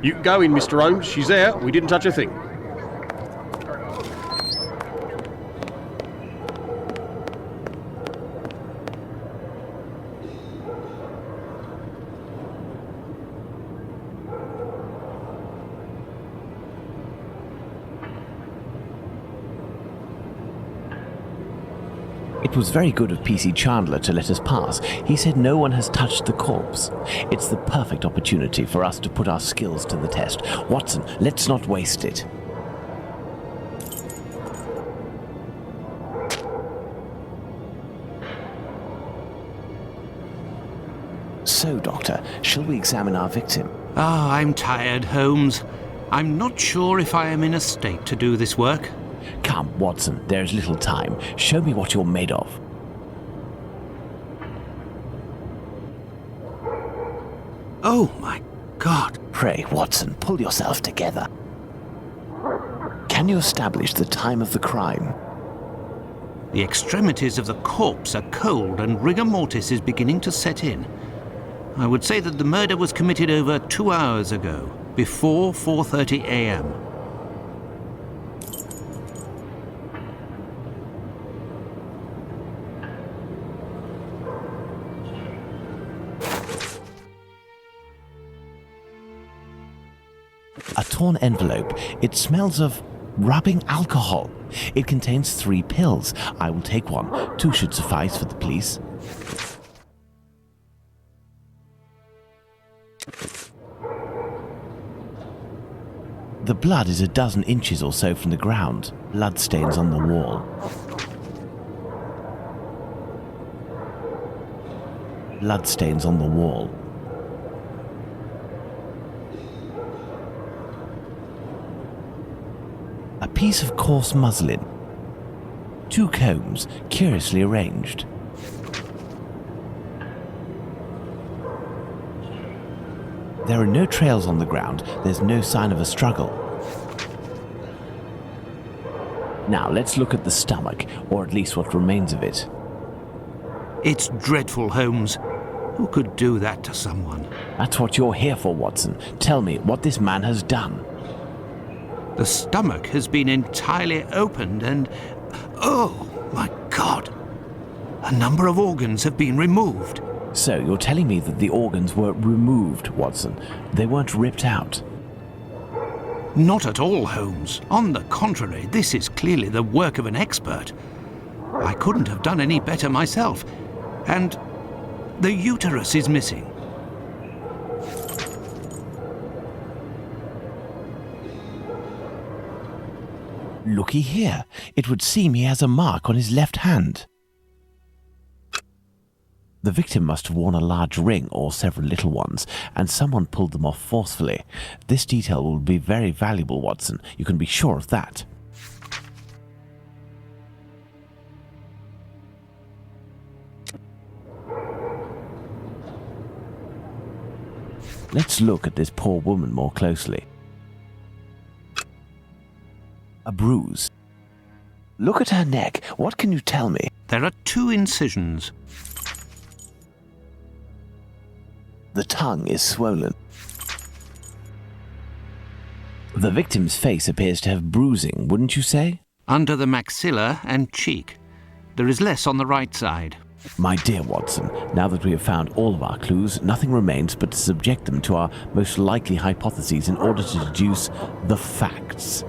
You can go in, Mr. Holmes. She's there. We didn't touch a thing. It was very good of PC Chandler to let us pass. He said no one has touched the corpse. It's the perfect opportunity for us to put our skills to the test. Watson, let's not waste it. So, Doctor, shall we examine our victim? I'm tired, Holmes. I'm not sure if I am in a state to do this work. Come, Watson, there is little time. Show me what you're made of. Oh, my God. Pray, Watson, pull yourself together. Can you establish the time of the crime? The extremities of the corpse are cold and rigor mortis is beginning to set in. I would say that the murder was committed over 2 hours ago, before 4:30 a.m. A torn envelope. It smells of rubbing alcohol. It contains 3 pills. I will take one. 2 should suffice for the police. The blood is a dozen inches or so from the ground. Bloodstains on the wall. Bloodstains on the wall. A piece of coarse muslin. 2 combs, curiously arranged. There are no trails on the ground. There's no sign of a struggle. Now, let's look at the stomach, or at least what remains of it. It's dreadful, Holmes. Who could do that to someone? That's what you're here for, Watson. Tell me what this man has done. The stomach has been entirely opened and... Oh, my God! A number of organs have been removed. So, you're telling me that the organs were removed, Watson. They weren't ripped out. Not at all, Holmes. On the contrary, this is clearly the work of an expert. I couldn't have done any better myself. And the uterus is missing. Looky here. It would seem he has a mark on his left hand. The victim must have worn a large ring or several little ones, and someone pulled them off forcefully. This detail will be very valuable, Watson. You can be sure of that. Let's look at this poor woman more closely. A bruise. Look at her neck. What can you tell me? There are 2 incisions. The tongue is swollen. The victim's face appears to have bruising, wouldn't you say? Under the maxilla and cheek. There is less on the right side. My dear Watson, now that we have found all of our clues, nothing remains but to subject them to our most likely hypotheses in order to deduce the facts.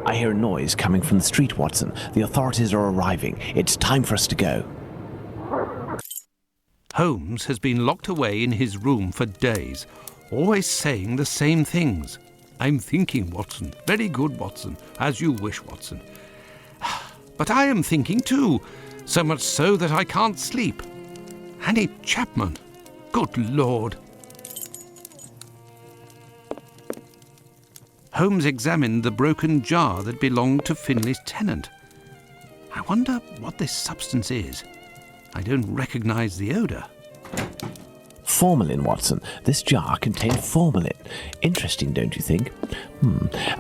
I hear a noise coming from the street, Watson. The authorities are arriving. It's time for us to go. Holmes has been locked away in his room for days, always saying the same things. I'm thinking, Watson. Very good, Watson. As you wish, Watson. But I am thinking too, so much so that I can't sleep. Annie Chapman. Good Lord. Holmes examined the broken jar that belonged to Finley's tenant. I wonder what this substance is. I don't recognize the odour. Formalin, Watson. This jar contained formalin. Interesting, don't you think?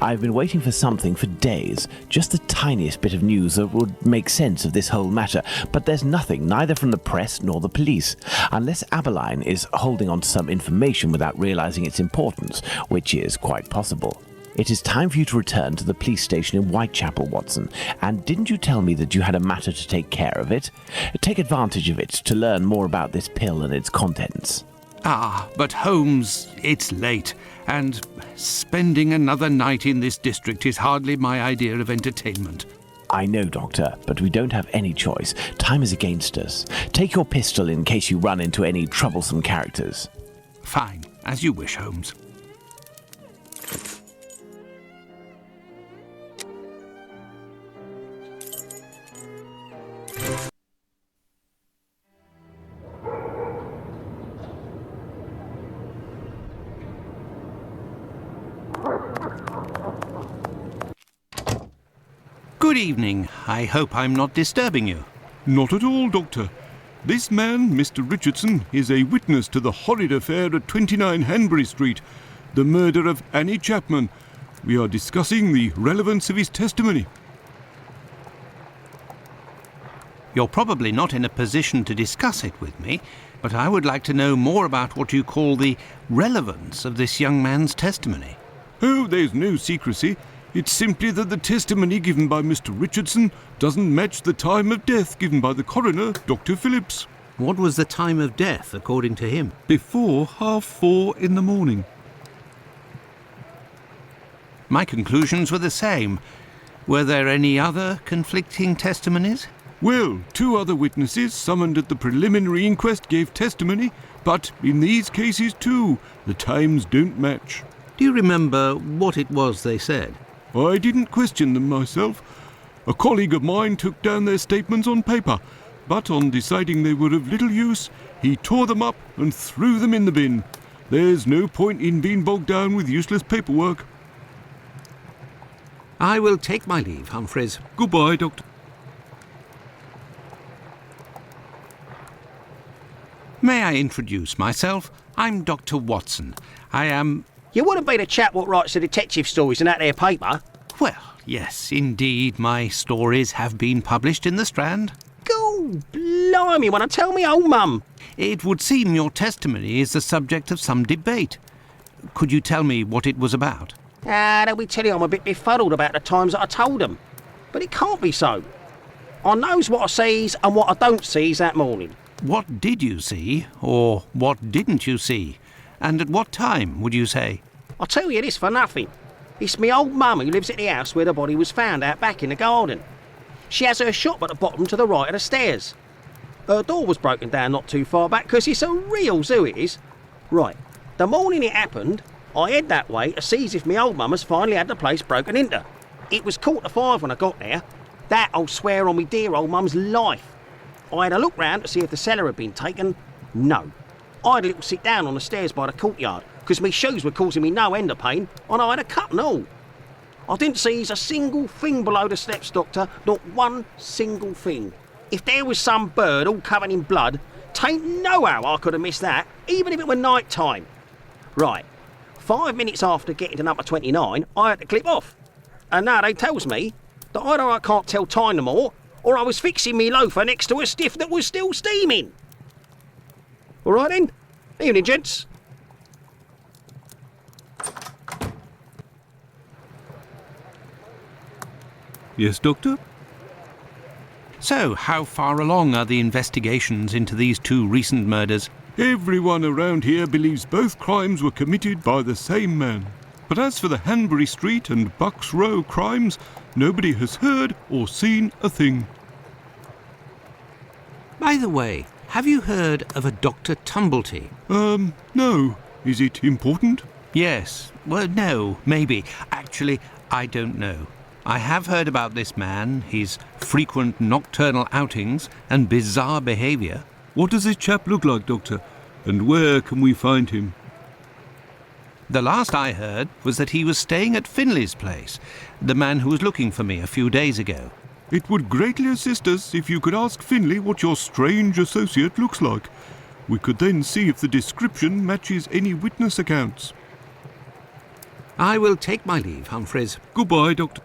I've been waiting for something for days. Just the tiniest bit of news that would make sense of this whole matter. But there's nothing, neither from the press nor the police. Unless Aberline is holding on to some information without realizing its importance, which is quite possible. It is time for you to return to the police station in Whitechapel, Watson. And didn't you tell me that you had a matter to take care of it? Take advantage of it to learn more about this pill and its contents. Ah, but Holmes, it's late, and spending another night in this district is hardly my idea of entertainment. I know, Doctor, but we don't have any choice. Time is against us. Take your pistol in case you run into any troublesome characters. Fine, as you wish, Holmes. Good evening. I hope I'm not disturbing you. Not at all, Doctor. This man, Mr. Richardson, is a witness to the horrid affair at 29 Hanbury Street, the murder of Annie Chapman. We are discussing the relevance of his testimony. You're probably not in a position to discuss it with me, but I would like to know more about what you call the relevance of this young man's testimony. Oh, there's no secrecy. It's simply that the testimony given by Mr. Richardson doesn't match the time of death given by the coroner, Dr. Phillips. What was the time of death, according to him? Before 4:30 in the morning. My conclusions were the same. Were there any other conflicting testimonies? Well, 2 other witnesses summoned at the preliminary inquest gave testimony, but in these cases too, the times don't match. Do you remember what it was they said? I didn't question them myself. A colleague of mine took down their statements on paper, but on deciding they were of little use, he tore them up and threw them in the bin. There's no point in being bogged down with useless paperwork. I will take my leave, Humphreys. Goodbye, Doctor. May I introduce myself? I'm Dr. Watson. I am... You wouldn't be the chap what writes the detective stories in that there paper? Well, yes, indeed, my stories have been published in the Strand. Go blimey, wanna tell me old mum? It would seem your testimony is the subject of some debate. Could you tell me what it was about? They'll be telling I'm a bit befuddled about the times that I told them. But it can't be so. I knows what I sees and what I don't sees that morning. What did you see, or what didn't you see? And at what time, would you say? I'll tell you this for nothing. It's me old mum who lives at the house where the body was found out back in the garden. She has her shop at the bottom to the right of the stairs. Her door was broken down not too far back because it's a real zoo it is. Right, the morning it happened, I head that way to see if me old mum has finally had the place broken into. It was 4:45 when I got there. That I'll swear on me dear old mum's life. I had a look round to see if the cellar had been taken. No. I had a little sit down on the stairs by the courtyard because me shoes were causing me no end of pain and I had a cut and all. I didn't seize a single thing below the steps, Doctor, not one single thing. If there was some bird all covered in blood, tain't no how I could have missed that, even if it were night time. Right, 5 minutes after getting to number 29, I had to clip off. And now they tells me that either I can't tell time no more, or I was fixing me loafer next to a stiff that was still steaming. All right then. Evening, gents. Yes, Doctor? So, how far along are the investigations into these 2 recent murders? Everyone around here believes both crimes were committed by the same man. But as for the Hanbury Street and Bucks Row crimes, nobody has heard or seen a thing. By the way, have you heard of a Dr. Tumblety? No. Is it important? Yes. Well, no, maybe. Actually, I don't know. I have heard about this man, his frequent nocturnal outings and bizarre behaviour. What does this chap look like, Doctor? And where can we find him? The last I heard was that he was staying at Finley's place, the man who was looking for me a few days ago. It would greatly assist us if you could ask Finley what your strange associate looks like. We could then see if the description matches any witness accounts. I will take my leave, Humphreys. Goodbye, Doctor.